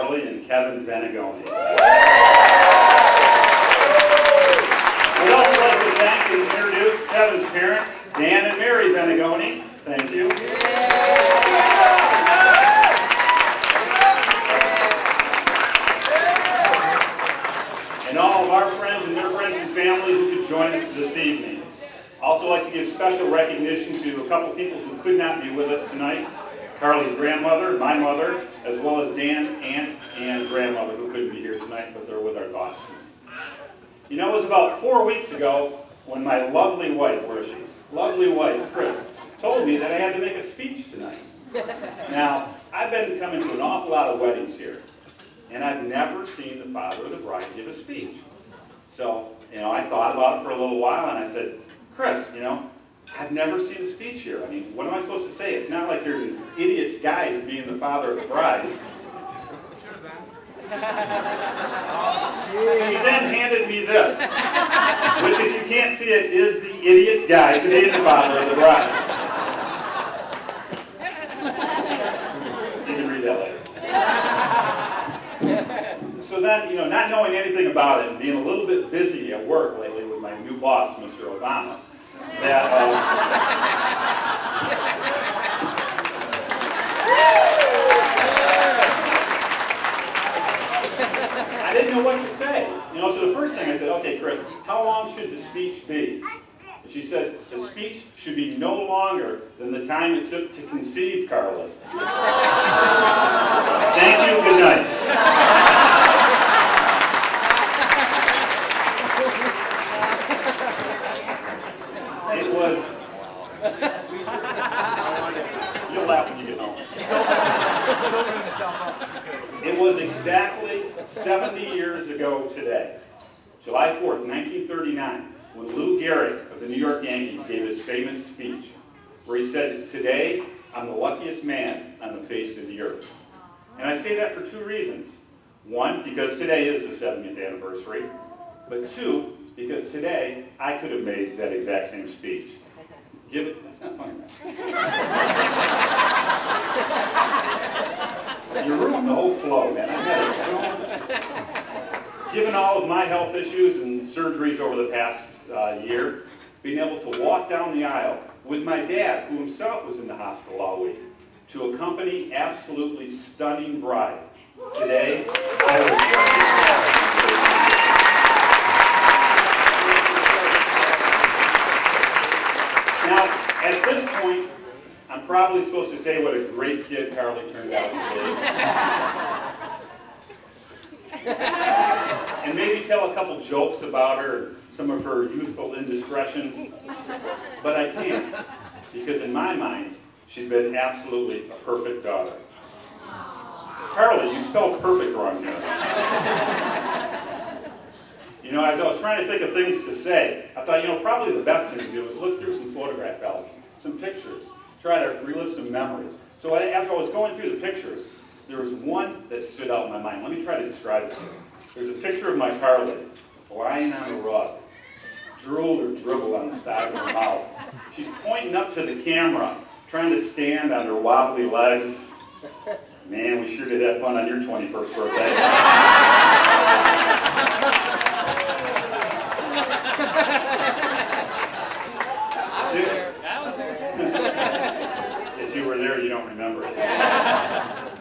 Carly and Kevin Benegoni. We'd also like to thank and introduce Kevin's parents, Dan and Mary Benegoni. Thank you. And all of our friends and their friends and family who could join us this evening. Also like to give special recognition to a couple people who could not be with us tonight. Carly's grandmother, my mother, as well as Dan, aunt, and grandmother who couldn't be here tonight, but they're with our thoughts. You know, it was about 4 weeks ago when my lovely wife, where is she? Lovely wife, Chris, told me that I had to make a speech tonight. Now, I've been coming to an awful lot of weddings here, and I've never seen the father of the bride give a speech. So, you know, I thought about it for a little while, and I said, Chris, you know, I've never seen a speech here. I mean, what am I supposed to say? It's not like there's an idiot's guide to being the father of the bride. She then handed me this, which, if you can't see it, is the idiot's guide to being the father of the bride. You can read that later. So then, you know, not knowing anything about it and being a little bit busy at work lately with my new boss, Mr. Obama, that I didn't know what to say. You know, so the first thing I said, okay, Chris, how long should the speech be? And she said, the speech should be no longer than the time it took to conceive Carly. Thank you, good night. It was, you'll laugh when you get home. It was exactly 70 years ago today, July 4th, 1939, when Lou Gehrig of the New York Yankees gave his famous speech, where he said, today, I'm the luckiest man on the face of the earth. And I say that for two reasons. One, because today is the 70th anniversary, but two, because today, I could have made that exact same speech. That's not funny, man. You ruined the whole flow, man. I get it. Given all of my health issues and surgeries over the past year, being able to walk down the aisle with my dad, who himself was in the hospital all week, to accompany absolutely stunning bride. Today, I was Now, at this point, I'm probably supposed to say what a great kid Carly turned out to be. And maybe tell a couple jokes about her, some of her youthful indiscretions. But I can't, because in my mind, she'd been absolutely a perfect daughter. Carly, you spelled perfect wrong here. You know, as I was trying to think of things to say, I thought, you know, probably the best thing to do is look through some photograph albums, some pictures, try to relive some memories. So as I was going through the pictures, there was one that stood out in my mind. Let me try to describe it to you. There's a picture of my Carly lying on a rug, drooled or dribbled on the side of her mouth. She's pointing up to the camera, trying to stand on her wobbly legs. Man, we sure did have fun on your 21st birthday. If you were there, you don't remember it.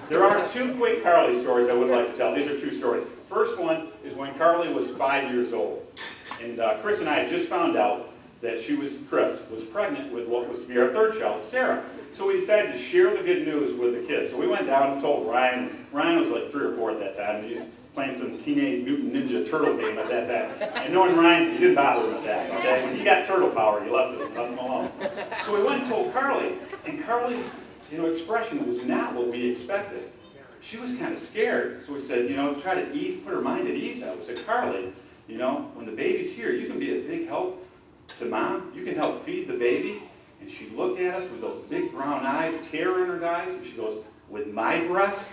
There are two quick Carly stories I would like to tell. These are true stories. First one is when Carly was 5 years old. And Chris and I had just found out that Chris was pregnant with what was to be our third child, Sarah. So we decided to share the good news with the kids. So we went down and told Ryan. Ryan was like 3 or 4 at that time. And he was playing some Teenage Mutant Ninja Turtle game at that time. And knowing Ryan, you didn't bother him at that, okay? When he got turtle power, you left him alone. So we went and told Carly. And Carly's, you know, expression was not what we expected. She was kind of scared. So we said, you know, try to put her mind at ease. I said, Carly, you know, when the baby's here, you can be a big help to Mom. You can help feed the baby. And she looked at us with those big brown eyes, terror in her eyes, and she goes, with my breasts?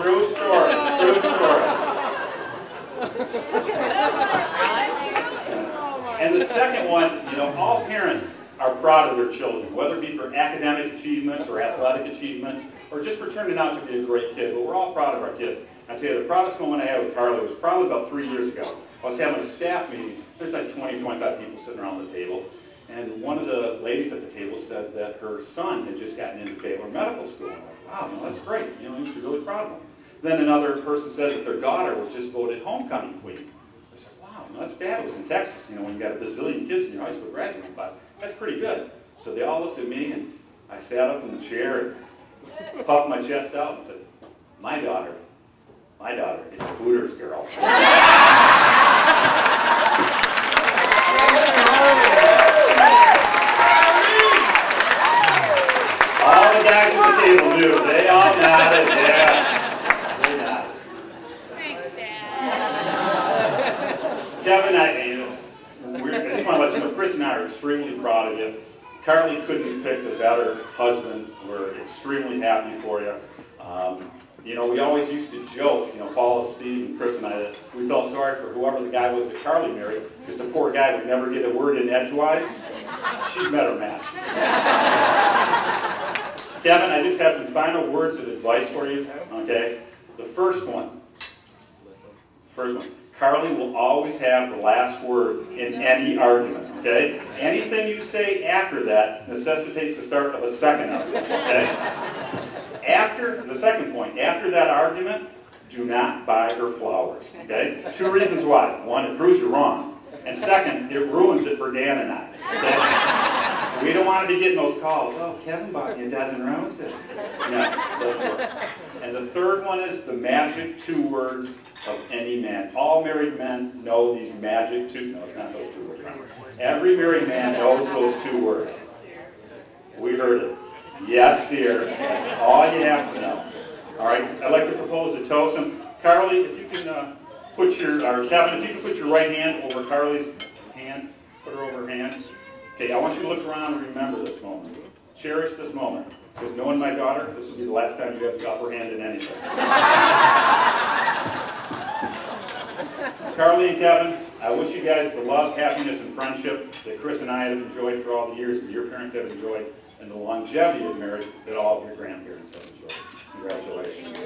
True story. True story. And the second one, you know, all parents are proud of their children, whether it be for academic achievements or athletic achievements, or just for turning out to be a great kid. But we're all proud of our kids. I tell you, the proudest moment I had with Carly was probably about 3 years ago. I was having a staff meeting. There's like 20, 25 people sitting around the table. And one of the ladies at the table said that her son had just gotten into Baylor Medical School. I'm like, wow, that's great. You know, you should be really proud of him. Then another person said that their daughter was just voted homecoming queen. I said, wow, that's fabulous in Texas. You know, when you got a bazillion kids in your high school graduating class, that's pretty good. So they all looked at me, and I sat up in the chair and puffed my chest out and said, my daughter is a Hooters girl. All the guys at the table knew. They all nodded, yeah. They nodded. Thanks, Dad. Kevin, I just want to let you know, Chris and I are extremely proud of you. Carly couldn't have picked a better husband. We're extremely happy for you. You know, we always used to joke, you know, Paula, Steve, and Chris and I, that we felt sorry for whoever the guy was that Carly married, because the poor guy would never get a word in edgewise. She's met her match. Kevin, I just have some final words of advice for you, okay? The first one, Carly will always have the last word in any argument, okay? Anything you say after that necessitates the start of a second argument, okay? The second point, after that argument, do not buy her flowers, okay? 2 reasons why. 1, it proves you're wrong. And second, it ruins it for Dan and I, okay? We don't want to be getting those calls. Oh, Kevin bought you a dozen roses. No, doesn't work. And the third one is the magic 2 words of any man. All married men know these magic 2, no, it's not those 2 words. Every married man knows those 2 words. We heard it. Yes, dear. That's all you have to know. All right, I'd like to propose a toast. And Carly, if you can put your, or Kevin, if you can put your right hand over Carly's hand, put her over her hand. Okay, I want you to look around and remember this moment. Cherish this moment. Because knowing my daughter, this will be the last time you have the upper hand in anything. Carly and Kevin, I wish you guys the love, happiness, and friendship that Chris and I have enjoyed for all the years that your parents have enjoyed, and the longevity of marriage that all of your grandparents have enjoyed. Congratulations.